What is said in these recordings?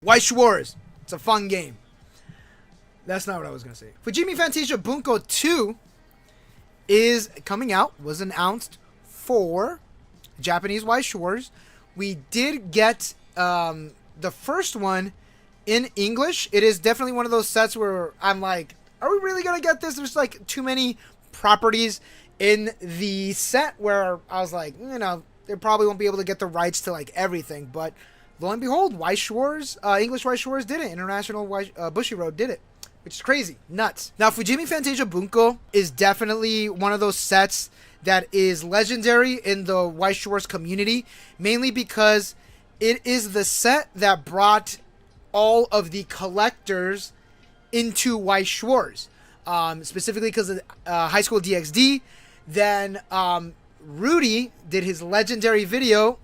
Weiss Schwarz. It's a fun game. That's not what I was going to say. Fujimi Fantasia Bunko 2 is coming out, was announced for Japanese Weiss Schwarz. We did get the first one in English. It is definitely one of those sets where I'm like, are we really going to get this? There's like too many properties in the set where I was like, you know, they probably won't be able to get the rights to like everything, but lo and behold, Weiss Schwarz, English Weiss Schwarz did it. International Bushiroad did it, which is crazy, nuts. Now, Fujimi Fantasia Bunko is definitely one of those sets that is legendary in the Weiss Schwarz community, mainly because it is the set that brought all of the collectors into Weiss Schwarz, specifically because of High School DxD. Then Rudy did his legendary video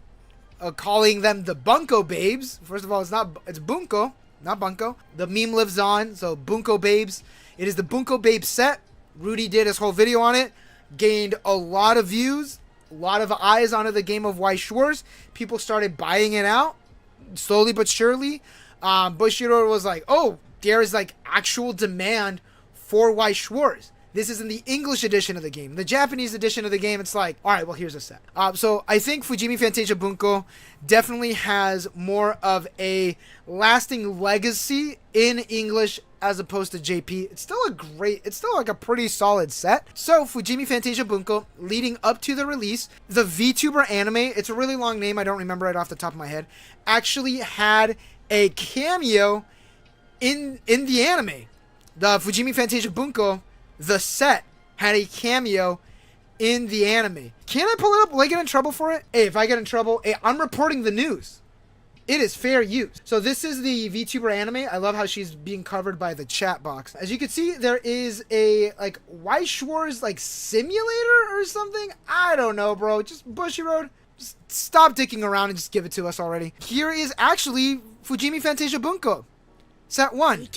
calling them the Bunko Babes. First of all, it's Bunko, not Bunko. The meme lives on, so Bunko Babes. It is the Bunko Babes set. Rudy did his whole video on it, gained a lot of views, a lot of eyes onto the game of Weiss Schwarz. People started buying it out, slowly but surely. Bushiroad was like, oh, there's like actual demand for Weiss Schwarz. This is in the English edition of the game. The Japanese edition of the game, it's like, all right, well, here's a set. So I think Fujimi Fantasia Bunko definitely has more of a lasting legacy in English as opposed to JP. It's still like a pretty solid set. So Fujimi Fantasia Bunko, leading up to the release, the VTuber anime, it's a really long name, I don't remember it off the top of my head, actually had a cameo in the anime. The Fujimi Fantasia Bunko, the set, had a cameo in the anime. Can I pull it up? Will I get in trouble for it? Hey, if I get in trouble, hey, I'm reporting the news. It is fair use. So this is the VTuber anime. I love how she's being covered by the chat box. As you can see, there is a like Weiss Schwarz like simulator or something. I don't know, bro. Just Bushiroad. Just stop dicking around and just give it to us already. Here is actually Fujimi Fantasia Bunko. Set 1.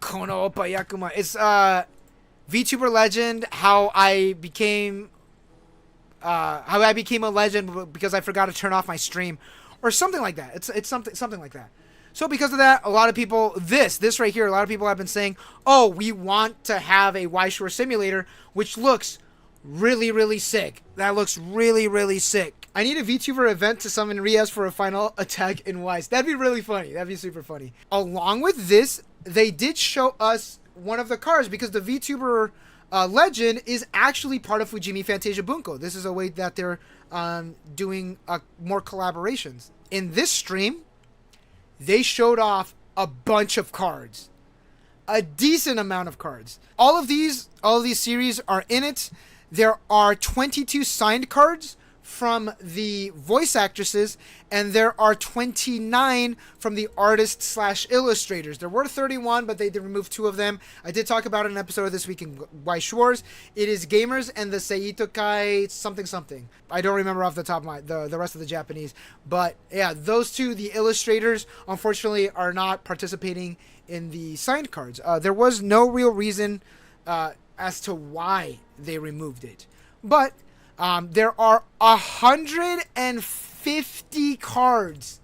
Kono Oppa Yakuma. It's VTuber legend, how I became a legend because I forgot to turn off my stream or something like that. It's something like that. So because of that, a lot of people, this right here, a lot of people have been saying, oh, we want to have a Weiss Schwarz simulator, which looks really, really sick. That looks really, really sick. I need a VTuber event to summon Riaz for a final attack in Weiss. That'd be really funny. That'd be super funny. Along with this, they did show us one of the cards because the VTuber legend is actually part of Fujimi Fantasia Bunko. This is a way that they're doing more collaborations. In this stream, they showed off a bunch of cards. A decent amount of cards. All of these series are in it. There are 22 signed cards from the voice actresses, and there are 29 from the artists / illustrators. There were 31, but they did remove 2 of them. I did talk about it in an episode of This Week in Weiss Schwarz. It is Gamers and the Seitokai something. I don't remember off the top of my the rest of the Japanese, but yeah, those 2, the illustrators, unfortunately are not participating in the signed cards. There was no real reason as to why they removed it, but there are 150 cards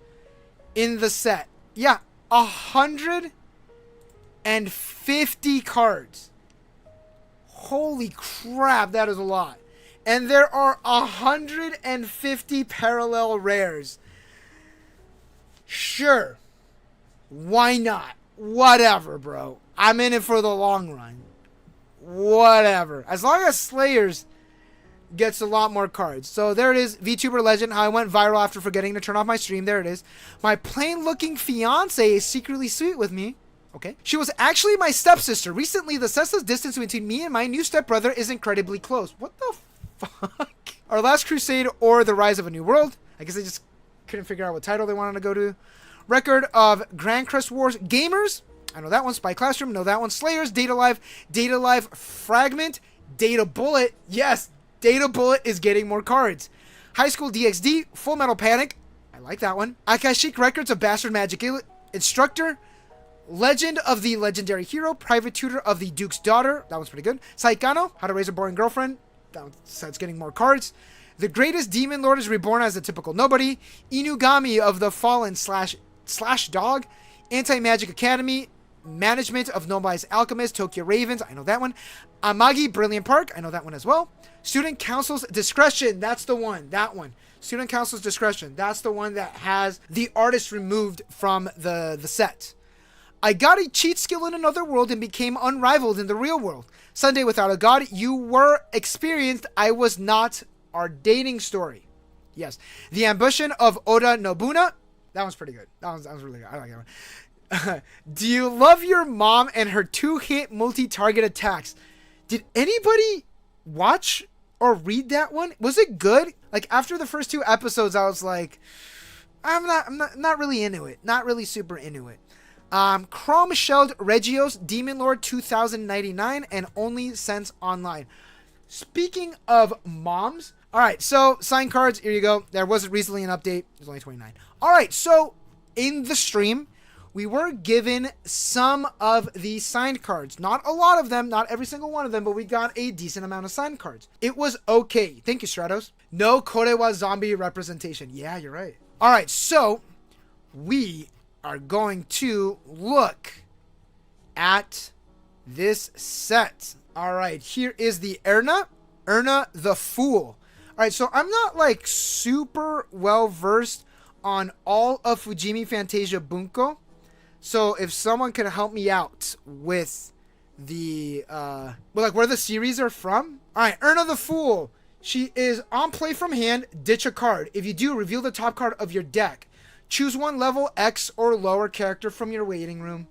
in the set. Yeah, 150 cards. Holy crap, that is a lot. And there are 150 parallel rares. Sure. Why not? Whatever, bro. I'm in it for the long run. Whatever. As long as Slayers gets a lot more cards. So there it is, VTuber legend, how I went viral after forgetting to turn off my stream. There it is. My plain looking fiance is secretly sweet with me. Okay. She was actually my stepsister. Recently, the senseless distance between me and my new stepbrother is incredibly close. What the fuck? Our Last Crusade or The Rise of a New World. I guess they just couldn't figure out what title they wanted to go to. Record of Grand Crest Wars. Gamers. I know that one. Spy Classroom. Know that one. Slayers. Data Live. Data Live Fragment. Data Bullet. Yes. Data Bullet is getting more cards. High School DxD, Fullmetal Panic. I like that one. Akashic Records of Bastard Magic Instructor. Legend of the Legendary Hero. Private Tutor of the Duke's Daughter. That one's pretty good. Saikano, How to Raise a Boring Girlfriend. That's getting more cards. The greatest demon lord is reborn as a typical nobody. Inugami of the Fallen slash dog. Anti-Magic Academy. Management of Nobody's Alchemist. Tokyo Ravens. I know that one. Amagi Brilliant Park. I know that one as well. Student Council's Discretion. That's the one. That one. Student Council's Discretion. That's the one that has the artist removed from the set. I got a cheat skill in another world and became unrivaled in the real world. Sunday without a god. You were experienced. I was not. Our dating story. Yes. The Ambition of Oda Nobuna. That one's pretty good. That one's really good. I like that one. Do you love your mom and her 2-hit multi-target attacks? Did anybody watch or read that one? Was it good? Like, after the first 2 episodes, I was like, I'm not really into it. Not really super into it. Chrome Shelled Regios, Demon Lord 2099, and only since online. Speaking of moms, all right, so signed cards, here you go. There was recently an update. There's only 29. All right, so in the stream, we were given some of the signed cards. Not a lot of them, not every single one of them, but we got a decent amount of signed cards. It was okay. Thank you, Stratos. No Korewa zombie representation. Yeah, you're right. All right, so we are going to look at this set. All right, here is the Erna the Fool. All right, so I'm not like super well versed on all of Fujimi Fantasia Bunko. So if someone could help me out with the like where the series are from. All right, Erna the Fool. She is on play from hand, ditch a card. If you do, reveal the top card of your deck. Choose one level X or lower character from your waiting room.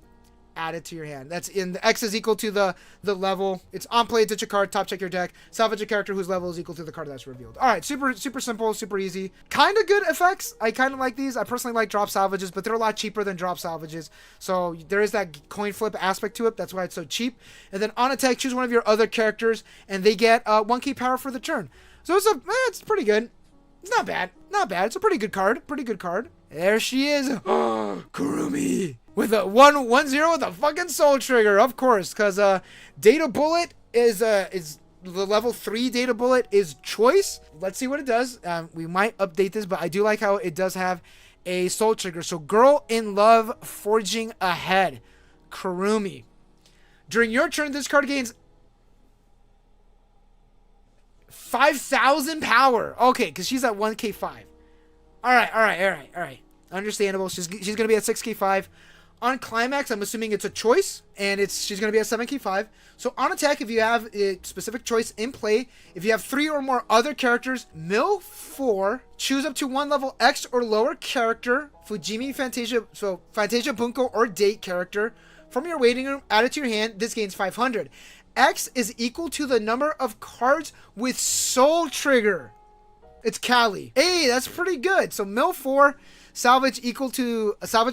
Add it to your hand. That's in the X is equal to the level. It's on play, ditch a card, top check your deck, salvage a character whose level is equal to the card that's revealed. All right, super simple, super easy. Kind of good effects. I kind of like these. I personally like drop salvages, but they're a lot cheaper than drop salvages. So there is that coin flip aspect to it. That's why it's so cheap. And then on attack, choose one of your other characters, and they get 1 key power for the turn. So it's pretty good. It's not bad. Not bad. It's a pretty good card. Pretty good card. There she is. Oh, Kurumi. With a 1-1-0 with a fucking soul trigger, of course, because Data Bullet is the level 3 Data Bullet is choice. Let's see what it does. We might update this, but I do like how it does have a soul trigger. So Girl in Love Forging Ahead. Kurumi. During your turn, this card gains 5,000 power. Okay, because she's at 1k5. All right. Understandable. She's going to be at 6k5. On climax, I'm assuming it's a choice, and she's going to be at 7k5. So on attack, if you have a specific choice in play, if you have 3 or more other characters, mill 4, choose up to 1 level X or lower character, Fujimi Fantasia Bunko or date character from your waiting room, add it to your hand. This gains 500. X is equal to the number of cards with soul trigger. It's Kali. Hey, that's pretty good. So mill 4. Salvage a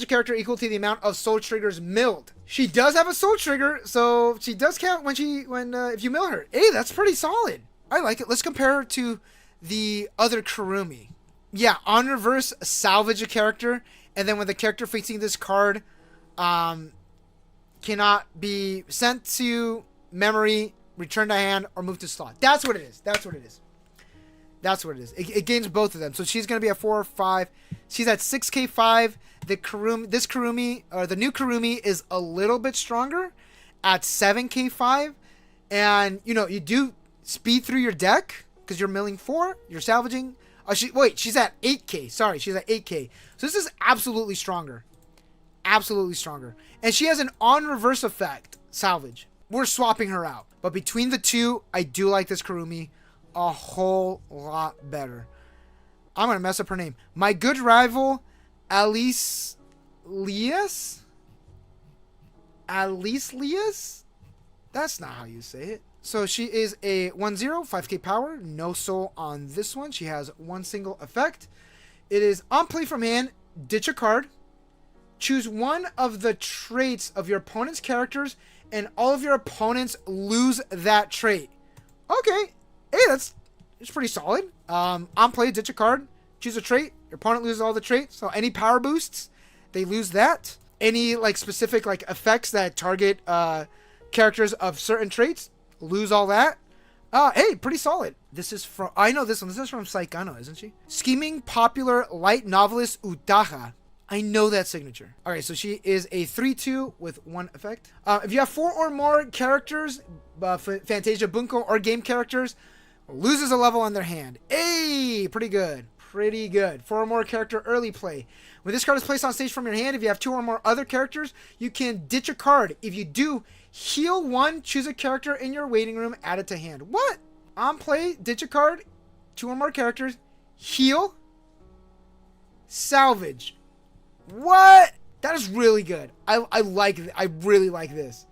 character equal to the amount of soul triggers milled. She does have a soul trigger, so she does count if you mill her. Hey, that's pretty solid. I like it. Let's compare her to the other Kurumi. Yeah, on reverse, salvage a character, and then when the character facing this card cannot be sent to memory, returned to hand, or moved to slot. That's what it is. It gains both of them. So she's going to be at 4 or 5. She's at 6k5. The new Kurumi is a little bit stronger at 7k5. And, you do speed through your deck because you're milling 4. You're salvaging. She's at 8k. Sorry, she's at 8k. So this is absolutely stronger. Absolutely stronger. And she has an on-reverse effect, salvage. We're swapping her out. But between the two, I do like this Kurumi a whole lot better. I'm gonna mess up her name. My good rival, Alice Lias? That's not how you say it. So she is a 1-0, 5k power, no soul on this one. She has one single effect. It is on play from hand, ditch a card, choose one of the traits of your opponent's characters, and all of your opponents lose that trait. Okay. Hey, it's pretty solid. On play, ditch a card, choose a trait. Your opponent loses all the traits. So any power boosts, they lose that. Any specific effects that target characters of certain traits, lose all that. Hey, pretty solid. This is from... I know this one. This is from Saikano, isn't she? Scheming, popular, light novelist Utaha. I know that signature. Alright, so she is a 3-2 with 1 effect. If you have 4 or more characters, Fantasia Bunko or game characters, loses a level on their hand. Hey! Pretty good. Pretty good. 4 or more character early play. When this card is placed on stage from your hand, if you have 2 or more other characters, you can ditch a card. If you do, heal 1, choose a character in your waiting room, add it to hand. What? On play, ditch a card, 2 or more characters, heal, salvage. What? That is really good. I really like this.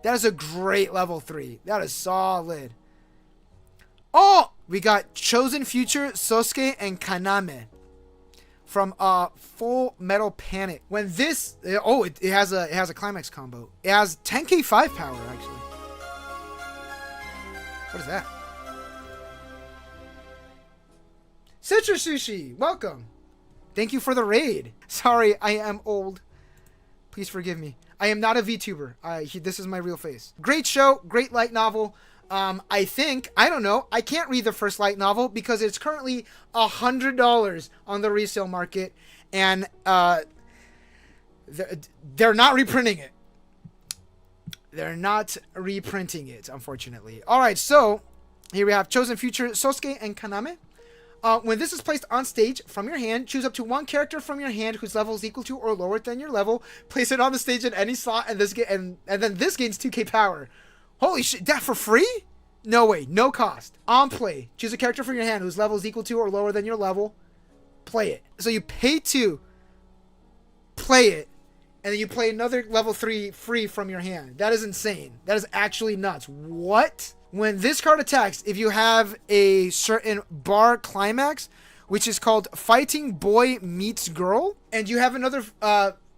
That is a great level 3. That is solid. Oh, we got Chosen Future, Sosuke, and Kaname from Fullmetal Panic. When this, it has a climax combo. It has 10k 5 power actually. What is that? Citrus Sushi, welcome. Thank you for the raid. Sorry, I am old. Please forgive me. I am not a VTuber. This is my real face. Great show, great light novel. I don't know. I can't read the first light novel because it's currently $100 on the resale market, and they're not reprinting it. They're not reprinting it, unfortunately. All right, so here we have Chosen Future, Sosuke, and Kaname. When this is placed on stage from your hand, choose up to 1 character from your hand whose level is equal to or lower than your level. Place it on the stage in any slot, and then this gains 2k power. Holy shit, that for free? No way, no cost. On play, choose a character from your hand whose level is equal to or lower than your level. Play it. So you pay 2, play it, and then you play another level 3 free from your hand. That is insane. That is actually nuts. What? When this card attacks, if you have a certain bar climax, which is called Fighting Boy Meets Girl, and you have another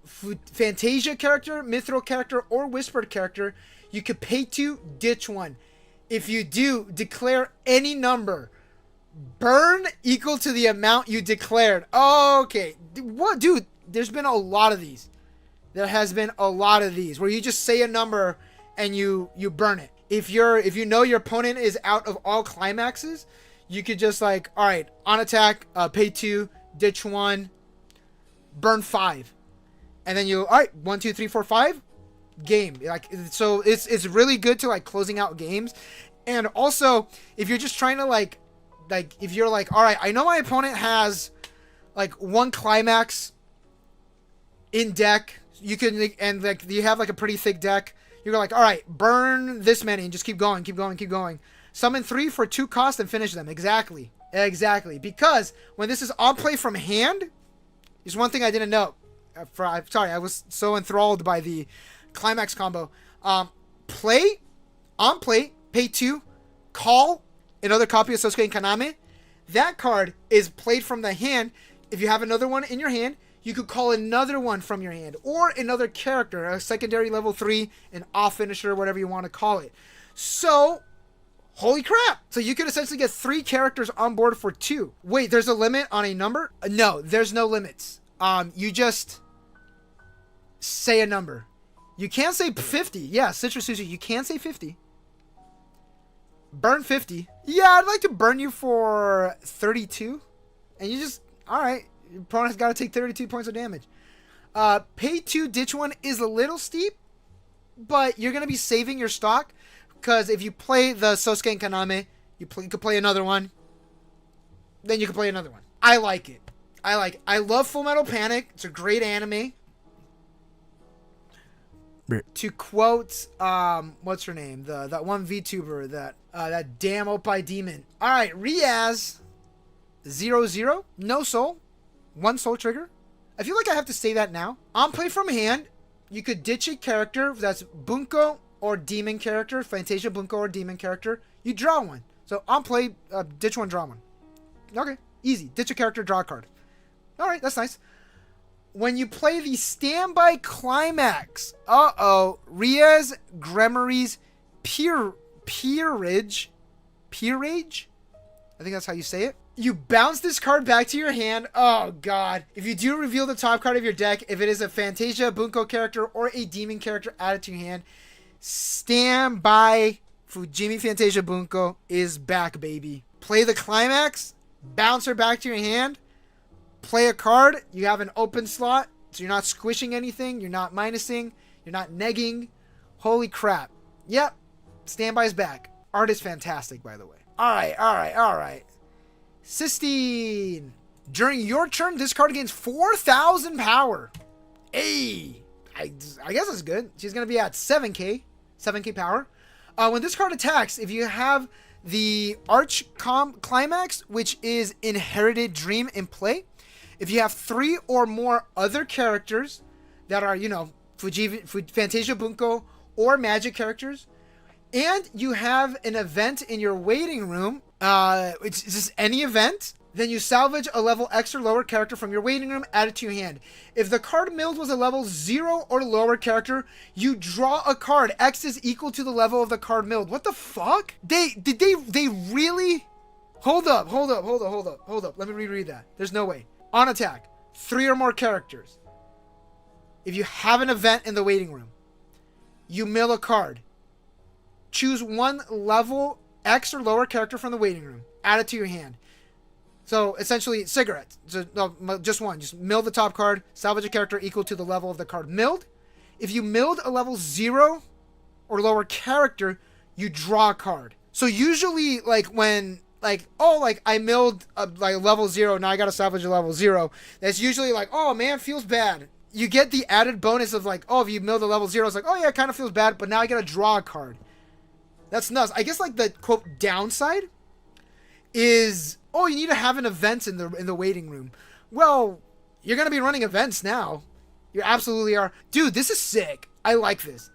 Fantasia character, Mithril character, or Whispered character, you could pay 2, ditch 1. If you do, declare any number. Burn equal to the amount you declared. Oh, okay. What, dude? There's been a lot of these. There has been a lot of these where you just say a number and you burn it. If you know your opponent is out of all climaxes, you could just like, all right, on attack, pay 2, ditch 1, burn 5, and then all right, 1, 2, 3, 4, 5, game. Like, so it's really good to like closing out games. And also, if you're just trying to like if you're like, all right, I know my opponent has like 1 climax in deck, you can, and like you have like a pretty thick deck. You're like, all right, burn this many and just keep going, keep going, keep going. Summon 3 for 2 cost and finish them. Exactly. Exactly. Because when this is on play from hand, there's one thing I didn't know. Sorry, I was so enthralled by the climax combo. On play, pay 2, call another copy of Sosuke and Kaname. That card is played from the hand. If you have another one in your hand, you could call another one from your hand, or another character, a secondary level 3, an off finisher, whatever you want to call it. So, holy crap! So you could essentially get 3 characters on board for 2. Wait, there's a limit on a number? No, there's no limits. You just say a number. You can't say 50. Yeah, Citrus Sushi, you can say 50. Burn 50. Yeah, I'd like to burn you for 32. And you just, alright. Your opponent's got to take 32 points of damage. Pay 2, ditch 1 is a little steep, but you're going to be saving your stock, because if you play the Sosuke and Kaname, you could play another one, then you can play another one. I like it. I love Fullmetal Panic. It's a great anime. To quote, what's her name? That one VTuber, that damn Opie demon. All right, Riaz 00, no soul. 1 soul trigger. I feel like I have to say that now. On play from hand, you could ditch a character that's Bunko or demon character, Fantasia Bunko or demon character. You draw 1. So on play, ditch 1, draw 1. Okay, easy. Ditch a character, draw a card. All right, that's nice. When you play the standby climax, Riaz Gremory's Peerage. I think that's how you say it. You bounce this card back to your hand. Oh, God. If you do reveal the top card of your deck, if it is a Fantasia Bunko character or a demon character added to your hand, stand by. Fujimi Fantasia Bunko is back, baby. play the climax, bounce her back to your hand, play a card. You have an open slot, so you're not squishing anything. You're not minusing. You're not negging. Holy crap. Yep. Standby's back. Art is fantastic, by the way. All right. Sistine. During your turn, this card gains 4,000 power. Hey. I guess that's good. She's going to be at 7k power. When this card attacks, if you have the Arch Climax, which is Inherited Dream in play, if you have 3 or more other characters that are, Fujimi Fantasia Bunko or magic characters, and you have an event in your waiting room, it's just any event, then you salvage a level X or lower character from your waiting room, add it to your hand. If the card milled was a level 0 or lower character, you draw a card. X is equal to the level of the card milled. What the fuck? They really? Hold up. Let me reread that. There's no way. On attack, 3 or more characters. If you have an event in the waiting room, you mill a card. Choose one level X or lower character from the waiting room. Add it to your hand. So essentially, cigarettes. So, no, just one. Just mill the top card. Salvage a character equal to the level of the card milled. If you milled a level 0 or lower character, you draw a card. So usually, when I milled a level 0, now I gotta salvage a level 0. That's usually oh man, feels bad. You get the added bonus of if you milled a level 0, it's oh yeah, it kind of feels bad, but now I gotta draw a card. That's nuts. I guess the quote downside is, you need to have an event in the waiting room. Well, you're gonna be running events now. You absolutely are. Dude, this is sick. I like this.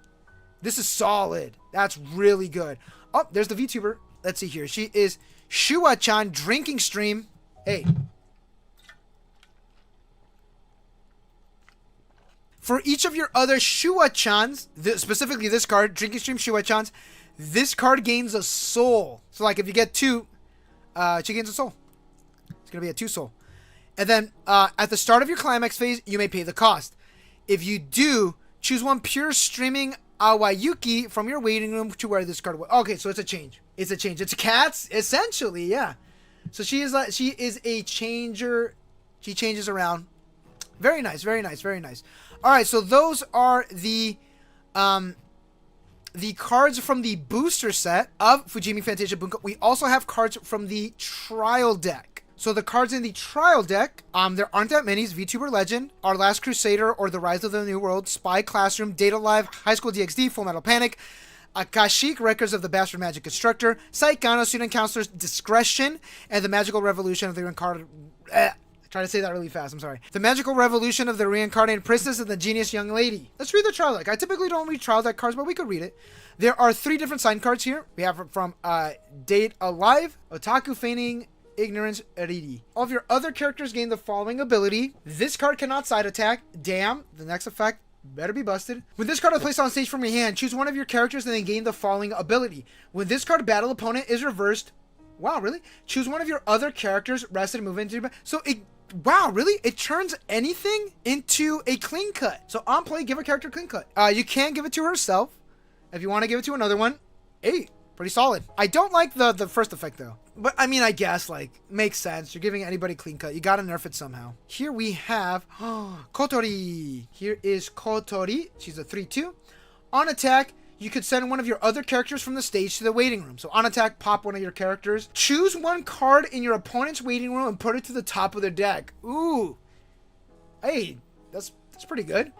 This is solid. That's really good. Oh, there's the VTuber. Let's see here. She is Shua-chan drinking stream. Hey. For each of your other Shua-chans, specifically this card, drinking stream Shua-chans, this card gains a soul. So if you get 2, she gains a soul. It's going to be a 2 soul. And then at the start of your climax phase, you may pay the cost. If you do, choose one pure streaming Awayuki from your waiting room to where this card was. Okay, so it's a change. It's a cats, essentially, yeah. So she is a changer. She changes around. Very nice. All right, so those are the cards from the booster set of Fujimi Fantasia Bunko. We also have cards from the trial deck. So the cards in the trial deck, there aren't that many. VTuber Legend, Our Last Crusader, or The Rise of the New World, Spy Classroom, Data Live, High School DxD, Fullmetal Panic, Akashic Records of the Bastard Magic Instructor, Saikano Student Counselor's Discretion, and The Magical Revolution of the Reincarnated... Try to say that really fast, I'm sorry. The Magical Revolution of the Reincarnated Princess and the Genius Young Lady. Let's read the trial deck. I typically don't read trial deck cards, but we could read it. There are 3 different sign cards here. We have from Date Alive, Otaku Feigning Ignorance, Riri. All of your other characters gain the following ability. This card cannot side attack. Damn, the next effect better be busted. When this card is placed on stage from your hand, choose one of your characters and then gain the following ability. When this card battle opponent is reversed, wow, really? Choose one of your other characters, rest and move into your... So wow, really? It turns anything into a clean cut. So on play, give a character a clean cut. You can give it to herself. If you want to give it to another one, hey, pretty solid. I don't like the first effect though. But I mean, I guess makes sense. You're giving anybody clean cut. You gotta nerf it somehow. Here we have Kotori. Here is Kotori. She's a 3/2. On attack, you could send one of your other characters from the stage to the waiting room. So on attack, pop one of your characters. Choose one card in your opponent's waiting room and put it to the top of their deck. Ooh. Hey, that's pretty good.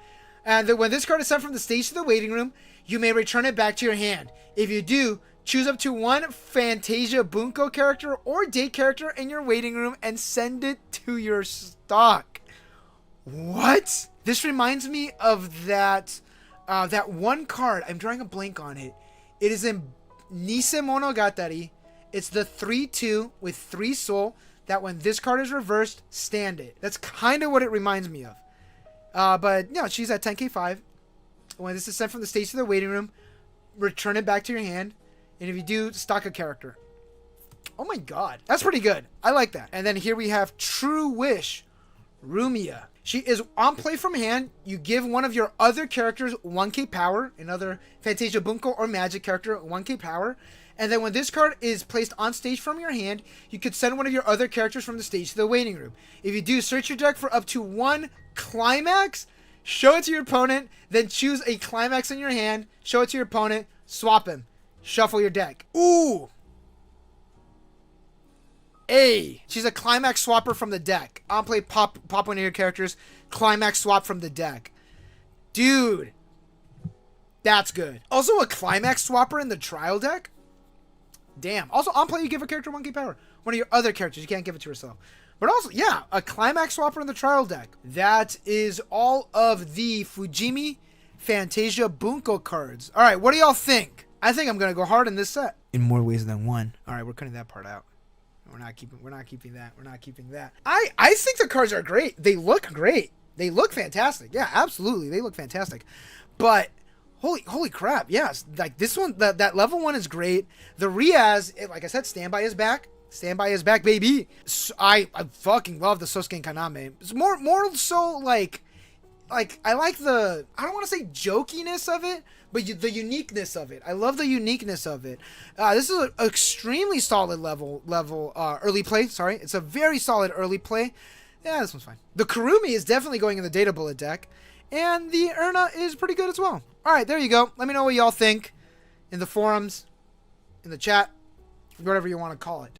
And then when this card is sent from the stage to the waiting room, you may return it back to your hand. If you do, choose up to one Fantasia Bunko character or date character in your waiting room and send it to your stock. What? This reminds me of that one card. I'm drawing a blank on it. It is in Nisei Monogatari. It's the 3/2 with 3 soul that when this card is reversed, stand it. That's kind of what it reminds me of. But yeah, she's at 10k 5. When this is sent from the stage to the waiting room, return it back to your hand. And if you do, stock a character. Oh my god. That's pretty good. I like that. And then here we have True Wish, Rumia. She is on play from hand. You give one of your other characters 1k power. Another Fantasia Bunko or magic character 1k power. And then when this card is placed on stage from your hand, you could send one of your other characters from the stage to the waiting room. If you do, search your deck for up to 1 climax, show it to your opponent, then choose a climax in your hand, show it to your opponent, swap him, shuffle your deck. Ooh! Hey, she's a climax swapper from the deck. On play, pop one of your characters, climax swap from the deck. Dude, that's good. Also a climax swapper in the trial deck. Damn. Also on play, you give a character 1k power. One of your other characters, you can't give it to yourself. But also, yeah, a climax swapper in the trial deck. That is all of the Fujimi Fantasia Bunko cards. All right, what do y'all think? I think I'm gonna go hard in this set in more ways than one. All right, we're cutting that part out. We're not keeping that. I think the cards are great. They look great. They look fantastic. Yeah, absolutely. They look fantastic. But holy crap. Yes, like this one, that level 1 is great. The Riaz, like I said, standby is back. Standby is back, baby. So I fucking love the Sosuke Kaname. It's more so like I like the, I don't want to say jokiness of it, but the uniqueness of it. I love the uniqueness of it. This is an extremely solid level early play. Sorry, it's a very solid early play. Yeah, this one's fine. The Kurumi is definitely going in the Data Bullet deck, and the Erna is pretty good as well. All right, there you go. Let me know what y'all think in the forums, in the chat, whatever you want to call it.